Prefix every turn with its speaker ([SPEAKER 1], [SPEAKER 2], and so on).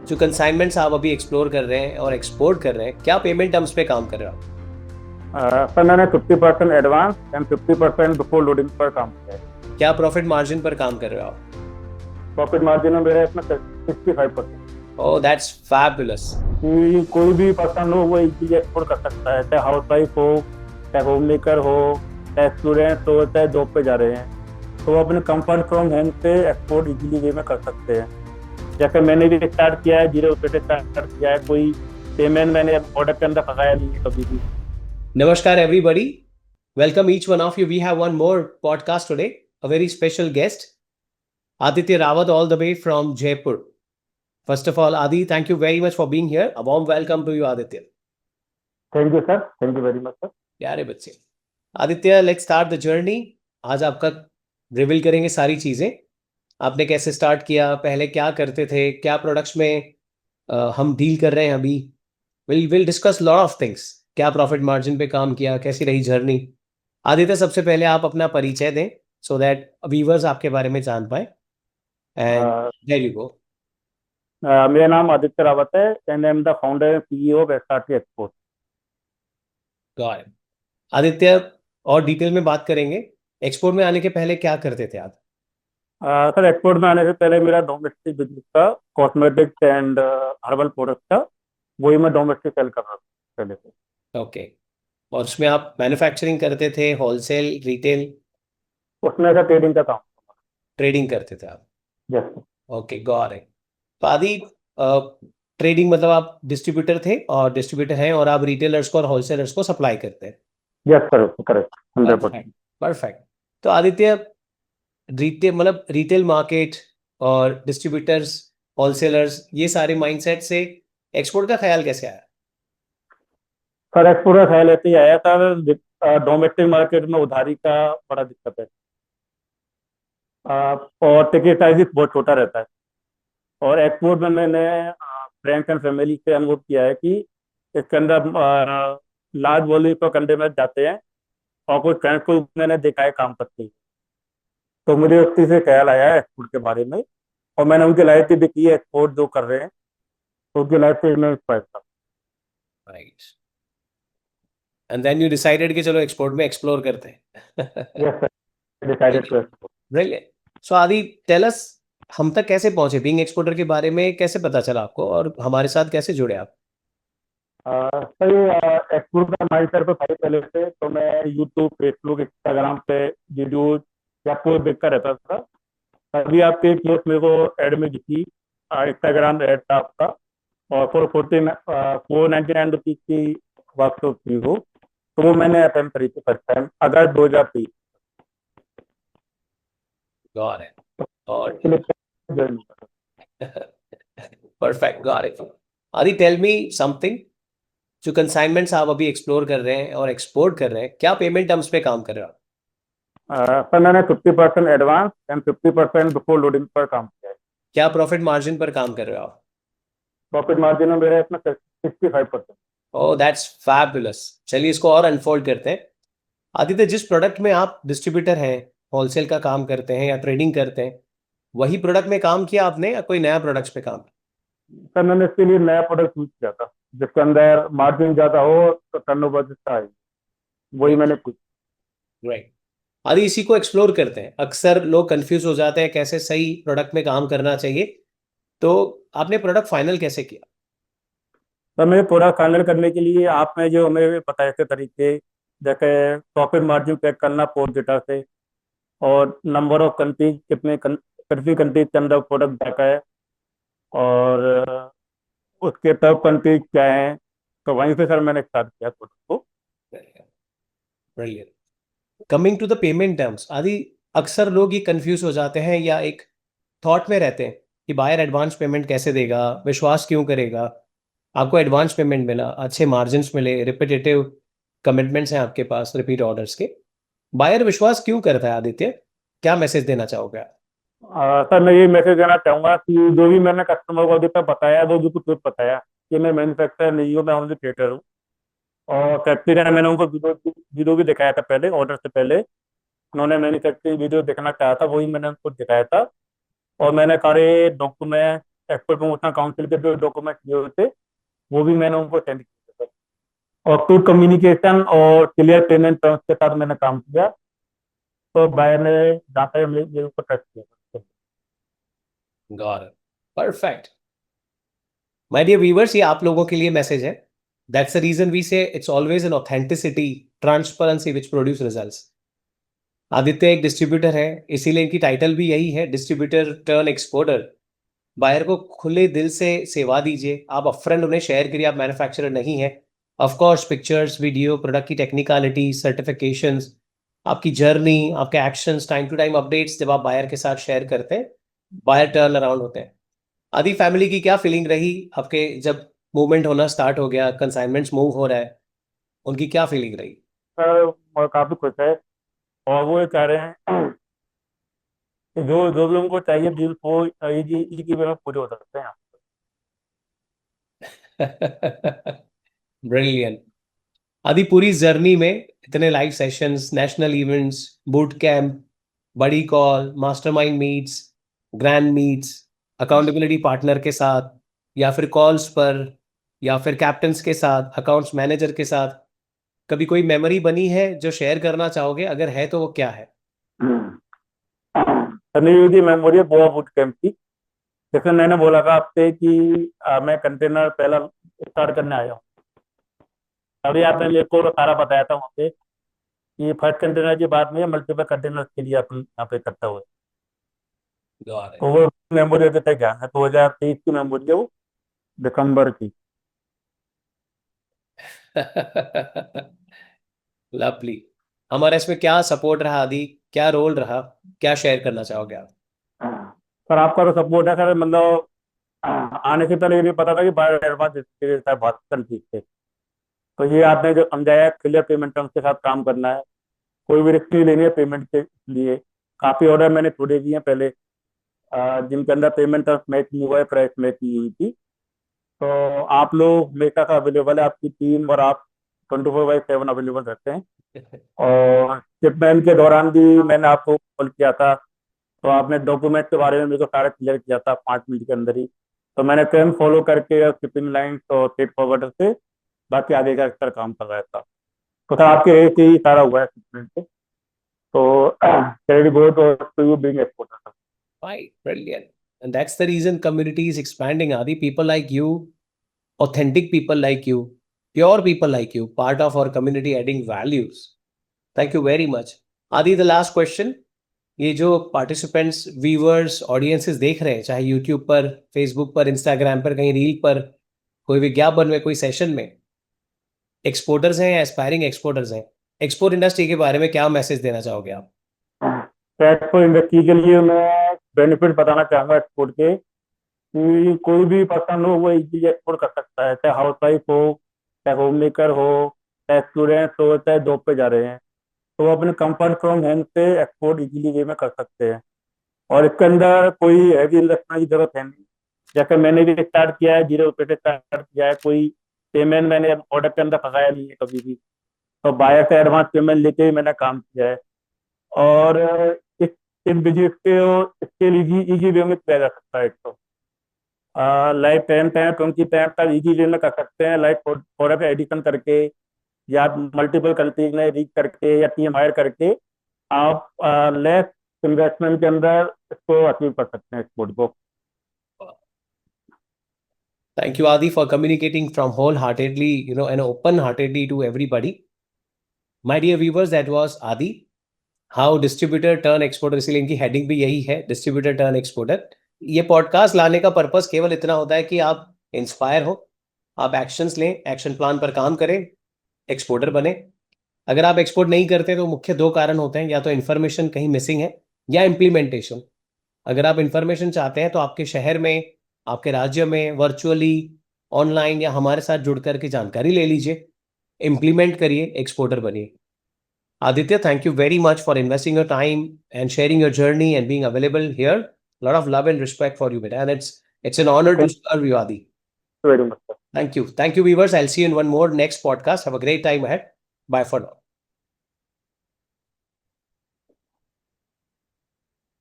[SPEAKER 1] जो कंसाइनमेंट्स आप अभी एक्सप्लोर कर रहे हैं और एक्सपोर्ट कर रहे हैं, क्या पेमेंट टर्म्स पे काम कर रहे हो आप?
[SPEAKER 2] सर मैंने 50% एडवांस एंड 50% बिफोर लोडिंग पर काम किया है।
[SPEAKER 1] क्या प्रॉफिट मार्जिन पर काम कर रहे हो आप?
[SPEAKER 2] प्रॉफिट मार्जिन में मेरा इसमें 65%।
[SPEAKER 1] ओह, दैट्स फैबुलस।
[SPEAKER 2] कि कोई भी पर्सन हो वो इजीली एक्सपोर्ट कर सकता है, चाहे हाउस वाइफ हो, चाहे होम मेकर हो, चाहे स्टूडेंट हो, चाहे जॉब पे जा रहे हैं, तो वो अपने कंफर्ट फ्रॉम होम से एक्सपोर्ट इजीली वे में कर सकते हैं। जैसे मैंने भी स्टार्ट किया है, 0 रुपये से स्टार्ट किया है। कोई पेमेंट मैंने ऑर्डर के अंदर फंसाया नहीं है कभी भी।
[SPEAKER 1] Namaskar, everybody. Welcome each one of you. We have one more podcast today. A very special guest, Aditya Rawat, all the way from Jaipur. First of all, Adi, thank you very much for being here. A warm welcome to you, Aditya.
[SPEAKER 2] Thank you sir, thank you very much sir.
[SPEAKER 1] प्यारे बच्चे। Aditya, let's start the journey. आज आपका reveal करेंगे सारी चीज़ें। आपने कैसे start किया, पहले क्या करते थे, क्या प्रोडक्ट्स में हम डील कर रहे हैं अभी। Will discuss lot of things. क्या प्रॉफिट मार्जिन पे काम किया, कैसी रही जर्नी। आदित्य, सबसे पहले आप अपना परिचय दें सो दैट व्यूवर्स आपके बारे में जान पाए। And there you go.
[SPEAKER 2] मेरा नाम आदित्य रावत है and I am the founder and CEO of SRT export.
[SPEAKER 1] Got it. Aditya, और डिटेल में बात करेंगे। एक्सपोर्ट में आने के पहले क्या करते थे आप?
[SPEAKER 2] सर एक्सपोर्ट में आने से पहले मेरा डोमेस्टिक बिजनेस था, कॉस्मेटिक्स एंड हर्बल प्रोडक्ट था। वही मैं डोमेस्टिक सेल कर रहा था पहले से।
[SPEAKER 1] ओके। और उसमें आप मैन्युफैक्चरिंग करते थे, होलसेल, रिटेल?
[SPEAKER 2] उसमें ऐसा ट्रेडिंग का काम।
[SPEAKER 1] ट्रेडिंग करते थे आप?
[SPEAKER 2] यस।
[SPEAKER 1] Okay, got it. तो आदि, ट्रेडिंग मतलब आप डिस्ट्रीब्यूटर थे और डिस्ट्रीब्यूटर हैं और आप रिटेलर्स को और होलसेलर्स को सप्लाई करते हैं।
[SPEAKER 2] Yes sir, correct, 100%।
[SPEAKER 1] Perfect. Perfect. तो आदित्य, रिटेल मतलब रिटेल मार्केट और डिस्ट्रीब्यूटर्स, होलसेलर्स, ये सारे माइंडसेट से एक्सपोर्ट का ख्याल कैसे आया?
[SPEAKER 2] सर एक्सपोर्ट का ख्याल ऐसे ही आया था, डोमेस्टिक मार्केट में उधारी का बड़ा दिक्कत है। और टिकट साइज भी बहुत छोटा रहता है। और एक्सपोर्ट में मैंने फ्रेंड्स एंड फैमिली से अनुभव किया है कि इसके अंदर लार्ज वॉल्यूम पर कंडे में जाते हैं। और कुछ फ्रेंड्स को मैंने देखा है काम करते ही। तो मुझे उस चीज़ से ख्याल आया है एक्सपोर्ट के बारे में। और मैंने उनकी लाइफ भी देखी है, एक्सपोर्ट जो कर रहे हैं, तो उनकी लाइफ से मैं इंस्पायर था।
[SPEAKER 1] Right. And then you decided कि चलो एक्सपोर्ट में एक्सप्लोर करते हैं।
[SPEAKER 2] Yes sir, decided to export.
[SPEAKER 1] Brilliant. So Adi, tell अस, हम तक कैसे पहुंचे, बीइंग एक्सपोर्टर के बारे में कैसे पता चला आपको और हमारे साथ कैसे जुड़े आप?
[SPEAKER 2] सर ये एक्सपोर्ट का हमारी तरफ भाई पहले से तो मैं यूट्यूब, फेसबुक, इंस्टाग्राम पे वीडियोज या पोस्ट देखता रहता था। तभी आपके एक पोस्ट मेरे को एड में दिखी, इंस्टाग्राम एड था आपका। और 499 रुपीज की वापस थी वो। तो वो मैंने अटेम्प्ट करी थी फर्स्ट टाइम अगस्त 2023।
[SPEAKER 1] Got it. और
[SPEAKER 2] actually journey.
[SPEAKER 1] Perfect, got it. Adi, tell me something. जो कंसाइनमेंट्स आप अभी एक्सप्लोर कर रहे हैं और एक्सपोर्ट कर रहे हैं, क्या पेमेंट टर्म्स पे काम कर रहे हो आप?
[SPEAKER 2] सर मैंने 50% एडवांस एंड 50% बिफोर लोडिंग पर काम किया है।
[SPEAKER 1] क्या प्रॉफिट मार्जिन पर काम कर रहे हो आप?
[SPEAKER 2] प्रॉफिट मार्जिन में मेरा इसमें 65%।
[SPEAKER 1] ओह, दैट्स फैबुलस। चलिए इसको और अनफोल्ड करते हैं। आदित्य, जिस प्रोडक्ट में आप डिस्ट्रीब्यूटर हैं, होलसेल का काम करते हैं या ट्रेडिंग करते हैं, वही प्रोडक्ट में काम किया आपने या कोई नया प्रोडक्ट्स पे काम?
[SPEAKER 2] सर मैंने इसके लिए नया प्रोडक्ट यूज किया था जिसके अंदर मार्जिन ज्यादा हो तो टर्नओवर जितना है, वही मैंने कुछ।
[SPEAKER 1] राइट। आदि, इसी को एक्सप्लोर करते हैं। अक्सर लोग कंफ्यूज हो जाते हैं कैसे सही प्रोडक्ट में काम करना चाहिए। तो आपने प्रोडक्ट फाइनल कैसे किया?
[SPEAKER 2] सर मैं प्रोडक्ट फाइनल करने के लिए आपने जो हमें बताए थे तरीके, जैसे प्रॉफिट मार्जिन चेक करना पोर्ट डेटा से, और नंबर ऑफ कंट्रीज, कितने कंट्रीज के अंदर प्रोडक्ट जाता है, और उसके टॉप कंट्रीज क्या है। तो वहीं से सर मैंने स्टार्ट किया प्रोडक्ट को।
[SPEAKER 1] Brilliant. Coming to the payment terms, आदि, अक्सर लोग ये कंफ्यूज हो जाते हैं या एक थॉट में रहते हैं कि बायर एडवांस पेमेंट कैसे देगा, विश्वास क्यों करेगा। आपको एडवांस पेमेंट मिला, अच्छे मार्जिन्स मिले, रिपीटेटिव कमिटमेंट्स हैं आपके पास, रिपीट ऑर्डर्स के। बायर विश्वास क्यों करता है आदित्य? क्या मैसेज देना चाहोगे आप?
[SPEAKER 2] सर मैं ये मैसेज देना चाहूंगा कि जो भी मैंने कस्टमर को अभी तक बताया वो भी कुछ बताया कि मैं मैन्युफैक्चरर नहीं हूँ, मैं ओनली ट्रेडर हूँ। और फैक्ट्री का मैंने उनको वीडियो वीडियो भी दिखाया था पहले, ऑर्डर से पहले। उन्होंने मैन्युफैक्चरिंग वीडियो देखना चाहा था, वही मैंने उनको दिखाया था। और मैंने सारे डॉक्यूमेंट एक्सपोर्ट प्रमोशन काउंसिल के जो डॉक्यूमेंट दिए हुए थे वो भी मैंने उनको सेंड किया था। और टू कम्युनिकेशन और क्लियर पेमेंट टर्म्स के साथ मैंने काम किया, तो बायर ने जाकर मेरे ऊपर ट्रस्ट किया।
[SPEAKER 1] Got it, perfect. My dear viewers, ये आप लोगों के लिए मैसेज है। That's the reason we say it's always an authenticity, transparency which produce results. Aditya एक डिस्ट्रीब्यूटर है, इसीलिए इनकी टाइटल भी यही है, डिस्ट्रीब्यूटर टर्न एक्सपोर्टर। बायर को खुले दिल से सेवा दीजिए, आप अपफ्रंट उन्हें शेयर करिए आप मैन्युफैक्चरर नहीं है। Of course pictures, video, product की टेक्निकलिटी, सर्टिफिकेशंस, आपकी जर्नी, आपके actions, time to time updates जब आप बायर के साथ शेयर करते हैं, बायर टर्न अराउंड होते हैं। आदि फैमिली की क्या फीलिंग रही आपके जब मूवमेंट होना स्टार्ट हो गया, कंसाइनमेंट्स मूव हो रहा है, उनकी क्या फीलिंग रही?
[SPEAKER 2] सर काफी खुश है, और वो ये कह रहे हैं कि जो जो भी उनको चाहिए डील वो इसी की वजह पूरे हो सकते हैं।
[SPEAKER 1] ब्रिलियंट। आदि पूरी जर्नी में इतने live sessions, national events, boot camp, buddy call, mastermind meets, grand meets, accountability partner के साथ, या फिर कॉल्स पर, या फिर कैप्टन्स के साथ, अकाउंट्स मैनेजर के साथ, कभी कोई मेमोरी बनी है जो शेयर करना चाहोगे? अगर है तो वो क्या है?
[SPEAKER 2] सनी जी मेमोरी गोवा बूट कैंप की। जैसे मैंने बोला था आपसे कि मैं कंटेनर पहला स्टार्ट करने आया हूँ, तभी आपने मेरे को सारा बताया था वहाँ पे कि फर्स्ट कंटेनर की बात नहीं है, मल्टीपल कंटेनर के लिए अपन यहाँ पे इकट्ठा हुए।
[SPEAKER 1] Got
[SPEAKER 2] तो वो मेमोरी अभी तक ध्यान है, 2023 की मेमोरी है वो, दिसंबर की।
[SPEAKER 1] it. लवली। हमारा इसमें क्या सपोर्ट रहा आदि, क्या रोल रहा, क्या शेयर करना चाहोगे आप?
[SPEAKER 2] सर आपका तो सपोर्ट है सर, मतलब आने से पहले ये नहीं पता था कि बायो एडवांस बहुत ठीक थे। तो ये आपने जो समझाया क्लियर पेमेंट टर्म्स के साथ काम करना है, कोई भी रिस्क नहीं लेनी है पेमेंट के लिए। काफी ऑर्डर मैंने छोड़े दिए हैं पहले, जिनके अंदर पेमेंट टर्म्स मैच नहीं हुआ है, प्राइस मैच नहीं हुई थी। तो आप लोग मेरे साथ अवेलेबल है, आपकी टीम और आप 24/7 अवेलेबल रहते हैं। और शिपमेंट के दौरान भी मैंने आपको कॉल किया था, तो आपने डॉक्यूमेंट के बारे में मेरे को सारा क्लियर किया था 5 मिनट के अंदर ही। तो मैंने ट्रेन फॉलो करके शिपिंग लाइन और फ्रेट फॉरवर्डर से बाकी आगे का एक्स्ट्रा काम कर रहा था। तो सर आपके रेट ही सारा हुआ है शिपमेंट पे। तो credit goes to you being exporter.
[SPEAKER 1] Right, brilliant. And that's the reason community is expanding, Adi. People like you, authentic people like you, pure people like you, part of our community adding values. Thank you very much. Adi, the last question. ये जो participants, viewers, audiences देख रहे हैं, चाहे YouTube पर, Facebook पर, Instagram पर, कहीं रील पर, कोई विज्ञापन में, कोई सेशन में, एक्सपोर्टर्स हैं या एस्पायरिंग एक्सपोर्टर्स हैं, एक्सपोर्ट इंडस्ट्री के बारे में क्या मैसेज देना चाहोगे आप?
[SPEAKER 2] एक्सपोर्ट इंडस्ट्री के लिए मैं बेनिफिट बताना चाहूंगा एक्सपोर्ट के, कि कोई भी पर्सन हो वो इजीली एक्सपोर्ट कर सकता है, चाहे हाउस वाइफ हो, चाहे होम मेकर हो, चाहे स्टूडेंट्स हो, चाहे जॉब पे जा रहे हैं, तो वो अपने कंफर्ट फ्रॉम होम से एक्सपोर्ट इजीली वे में कर सकते हैं। और इसके अंदर कोई हैवी इन्वेस्टमेंट की जरूरत है नहीं। जैसे मैंने भी स्टार्ट किया है, 0 रुपये से स्टार्ट किया है, कोई पेमेंट मैंने ऑर्डर के अंदर फंसाया नहीं है कभी भी। तो बायर से एडवांस पेमेंट लेके ही मैंने काम किया है। और इस इन बिजनेस के इसके लिए इजी वे में किया जा सकता है। तो लाइव 10 20 तक इजी वे में कर सकते हैं, लाइव प्रोडक्ट एडिशन करके, या मल्टीपल कंट्रीज में रीच करके, या टीम हायर करके आप लेस इन्वेस्टमेंट के अंदर इसको अचीव कर सकते हैं एक्सपोर्ट को।
[SPEAKER 1] Thank you, Adi, for communicating from wholeheartedly, and open-heartedly to everybody. My dear viewers, that was Adi. How distributor turn exporter, इसलिए इनकी हेडिंग भी यही है, डिस्ट्रीब्यूटर टर्न एक्सपोर्टर। ये पॉडकास्ट लाने का पर्पस केवल इतना होता है कि आप इंस्पायर हो, आप एक्शंस लें, एक्शन प्लान पर काम करें, एक्सपोर्टर बने। अगर आप एक्सपोर्ट नहीं करते तो मुख्य 2 कारण होते हैं, या तो इन्फॉर्मेशन कहीं मिसिंग है, या इम्प्लीमेंटेशन। अगर आप इन्फॉर्मेशन चाहते हैं तो आपके शहर में, आपके राज्य में, वर्चुअली, ऑनलाइन या हमारे साथ जुड़ करके जानकारी ले लीजिए, इम्प्लीमेंट करिए, एक्सपोर्टर बनिए। Aditya, thank you very much for investing your time and sharing your journey and being available here. A lot of love and respect for you, beta. And it's an honor to serve you, Adi.
[SPEAKER 2] Very much.
[SPEAKER 1] Thank you. Thank you, viewers. I'll see you in one more next podcast. Have a great time ahead. Bye for now.